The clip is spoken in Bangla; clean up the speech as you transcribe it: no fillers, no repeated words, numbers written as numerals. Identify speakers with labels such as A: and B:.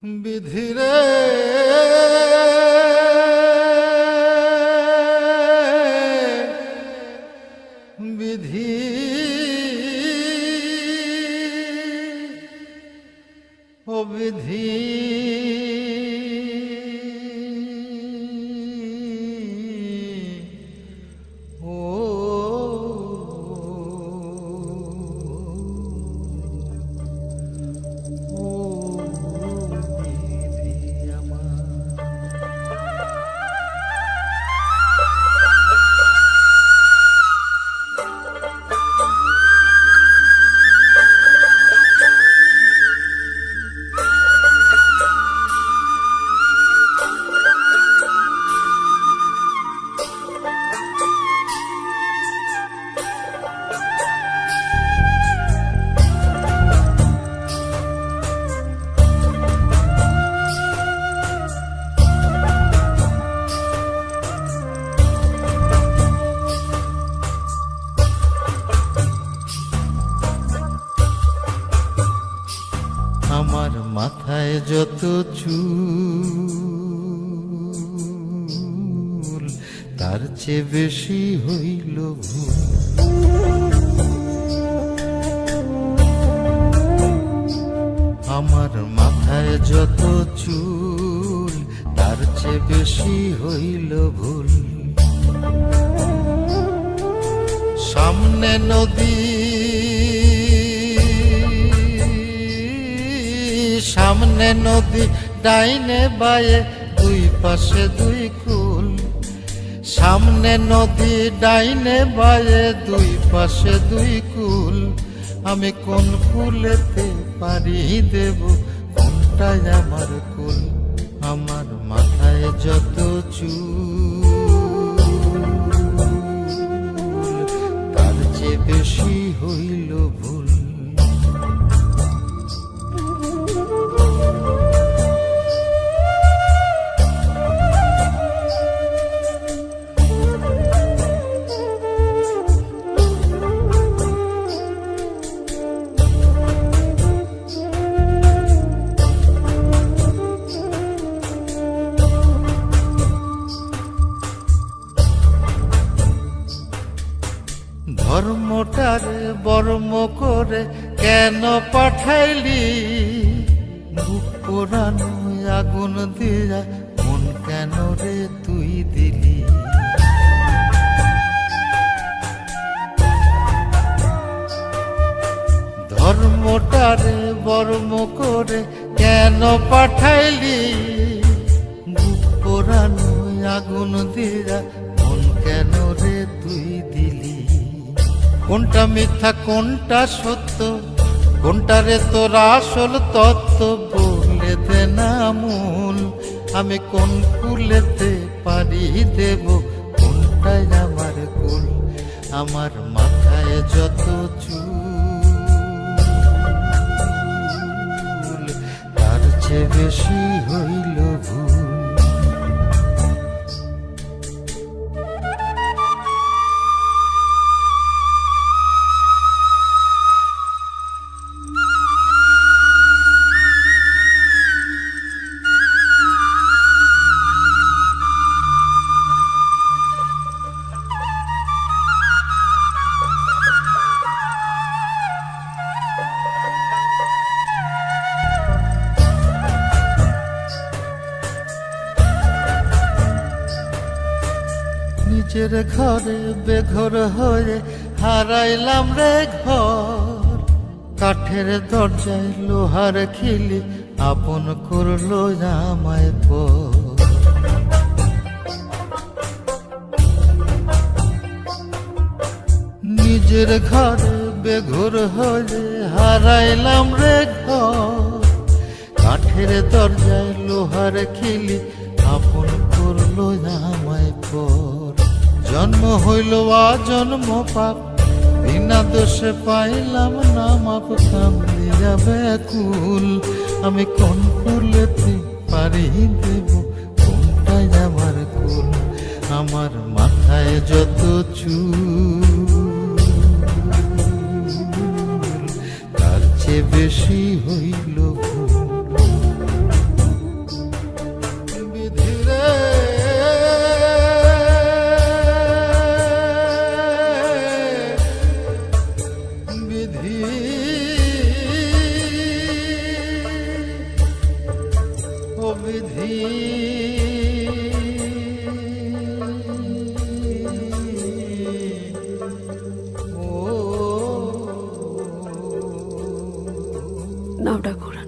A: বিধিরে বিধি ও বিধি আমার মাথায় যত চুল তার চেয়ে বেশি হইল ভুল। আমার মাথায় যত চুল তার চেয়ে বেশি হইল ভুল। সামনে নদী সামনে নদী ডাইনে বায়ে দুই পাশে দুই কুল। সামনে নদী ডাইনে বায়ে দুই পাশে দুই কুল। আমি কোন কুলেতে পারি দেব কোনটাই আমার কুল। আমার মাথায় যত চুল তার চেয়ে বেশি হইল ভুল। ধর্মটারে বর্ম করে কেন পাঠাইলি? বুক পোড়ানো আগুন দিয়া মন কেন রে তুই দিলি? ধর্মটারে বর্ম করে কেন পাঠাইলি? বুক পোড়ানো আগুন দিয়া মন কেন রে তুই দিলি? কোনটা মিথ্যা কোনটা সত্য, কোনটারে তোর আসল তত্ত্ব বলে দে না মূল। আমি কোন কুলেতে পারি দেব কোনটাই আমার কুল। আমার মাথায় যত চুল তার চেয়ে বেশি হইল ভুল। নিজের ঘরে বেঘর হয়ে হারাইলাম রে ঘর। কাঠের দরজায় লোহার খিলি আপন করলো আমায় পর। নিজের ঘরে বেঘর হয়ে হারাইলাম রে ঘর। কাঠের দরজায় লোহার খিলি আপন করলো আমায় পর। জন্ম হইল জন্ম পাপ, বিনা দোষে পাইলাম না মাপ। কামলিয়া ব্যাকুল, আমি কোন কুলেতে পারি দেব কোনটাই আমার কুল। আমার মাথায় যত চুল তার চেয়ে বেশি হইল ভুল। বিধি ও বিধি
B: নাও ডাকো